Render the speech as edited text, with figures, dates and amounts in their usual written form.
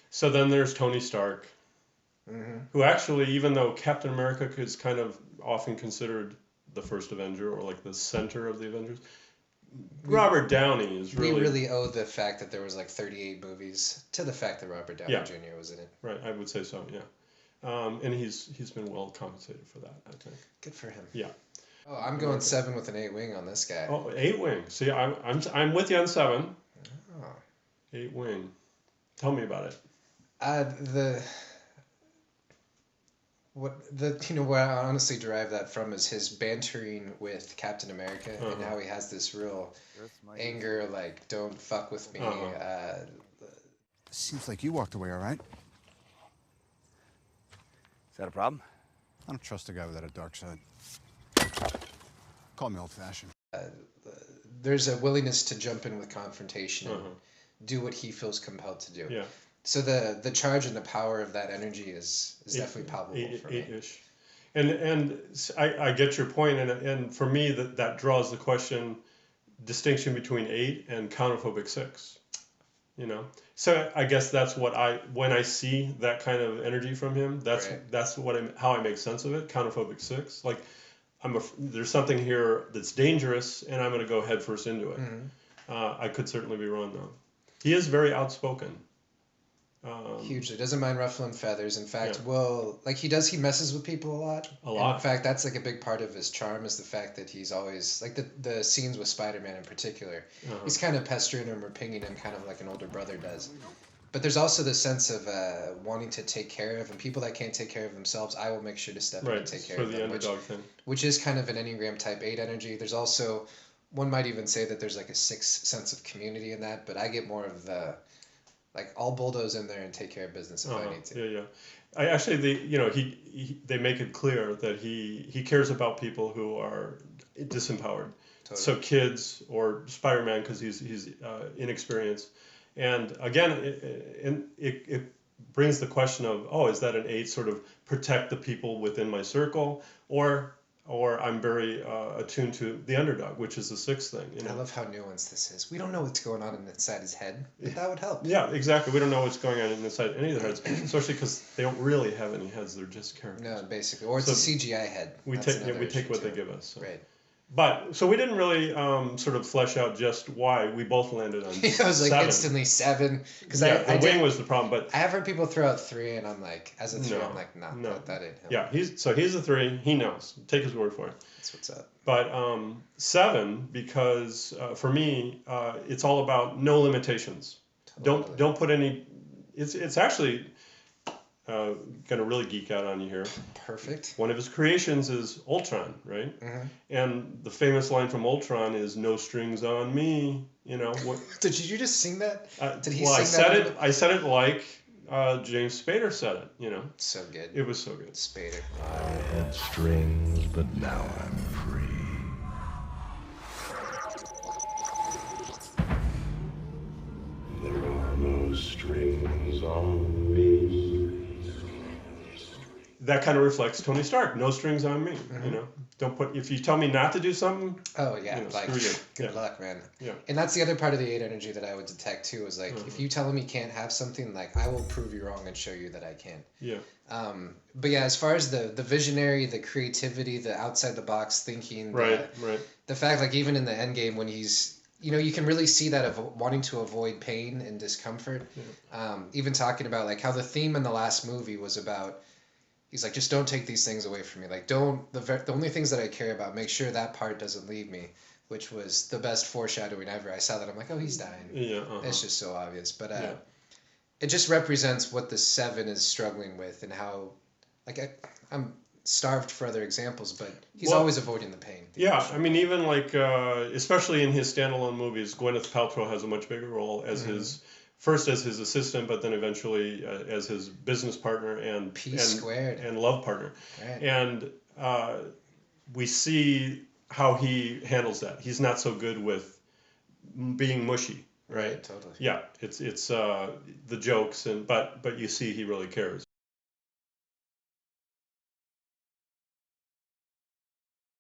So then there's Tony Stark, who actually, even though Captain America is kind of often considered the first Avenger or like the center of the Avengers, Robert Downey is really... We really owe the fact that there was like 38 movies to the fact that Robert Downey Jr. was in it. Right, I would say so, yeah. And he's been well compensated for that, I think. Good for him. Yeah. Oh, I'm going 7 with an 8 wing on this guy. Oh, 8 wing. See, I'm with you on 7. Oh. 8 wing. Tell me about it. Where I honestly derive that from is his bantering with Captain America and how he has this real anger, like, don't fuck with me. Seems like you walked away all right. Is that a problem? I don't trust a guy without a dark side. Call me old-fashioned. There's a willingness to jump in with confrontation and do what he feels compelled to do. Yeah. So the charge and the power of that energy is definitely palpable for me. 8-ish. And I get your point, and for me that draws the distinction between 8 and counterphobic 6. You know, so I guess that's what when I see that kind of energy from him, that's how I make sense of it. Counterphobic 6, like there's something here that's dangerous, and I'm going to go headfirst into it. I could certainly be wrong though. He is very outspoken. Hugely doesn't mind ruffling feathers. In fact, he messes with people a lot. And in fact, that's like a big part of his charm is the fact that he's always like the scenes with Spider-Man in particular. He's kind of pestering him or pinging him, kind of like an older brother does. But there's also the sense of wanting to take care of, and people that can't take care of themselves, I will make sure to step in and take care of them. Underdog thing. Which is kind of an Enneagram type 8 energy. There's also, one might even say that there's like a 6 sense of community in that, but I get more of the, like, I'll bulldoze in there and take care of business if I need to. Yeah. I actually, they make it clear that he cares about people who are disempowered. Totally. So kids or Spider-Man because he's inexperienced. And again, it brings the question of, is that an 8 sort of protect the people within my circle, or I'm very attuned to the underdog, which is the 6th thing. You know? I love how nuanced this is. We don't know what's going on inside his head, but that would help. Yeah, exactly. We don't know what's going on inside any of their heads, especially because they don't really have any heads. They're just characters. No, basically. Or it's a CGI head. We take what they give us. So. Right. But, so we didn't really sort of flesh out just why we both landed on 7. I was like instantly 7. The wing was the problem, but... I have heard people throw out 3, and I'm like, as a 3, I'm like, no, that ain't him. Yeah, he's a 3. He knows. Take his word for it. That's what's up. But 7, because for me, it's all about no limitations. Totally. Don't put any... It's actually... going to really geek out on you here. Perfect. One of his creations is Ultron, right? And the famous line from Ultron is "No strings on me." You know what? Did you just sing that? Did he sing that? I said it like James Spader said it. You know. So good. It was so good. Spader. I had strings, but now I'm free. There are no strings on me. That kind of reflects Tony Stark. No strings on me. You know, don't put. If you tell me not to do something. Oh yeah, screw you. Good luck, man. Yeah. And that's the other part of the 8 energy that I would detect too. Is like if you tell me you can't have something, like I will prove you wrong and show you that I can. Yeah. But yeah, as far as the visionary, the creativity, the outside the box thinking, the fact, like even in the end game when he's, you can really see that of wanting to avoid pain and discomfort. Yeah. Even talking about like how the theme in the last movie was about. He's like, just don't take these things away from me. Like, the only things that I care about, make sure that part doesn't leave me, which was the best foreshadowing ever. I saw that. I'm like, oh, he's dying. Yeah. It's just so obvious. But it just represents what the 7 is struggling with and how, like, I'm starved for other examples, but he's always avoiding the pain. I mean, even like, especially in his standalone movies, Gwyneth Paltrow has a much bigger role as his... First as his assistant, but then eventually as his business partner and love partner. Right. And we see how he handles that. He's not so good with being mushy, right? Totally. Yeah, it's the jokes but you see he really cares.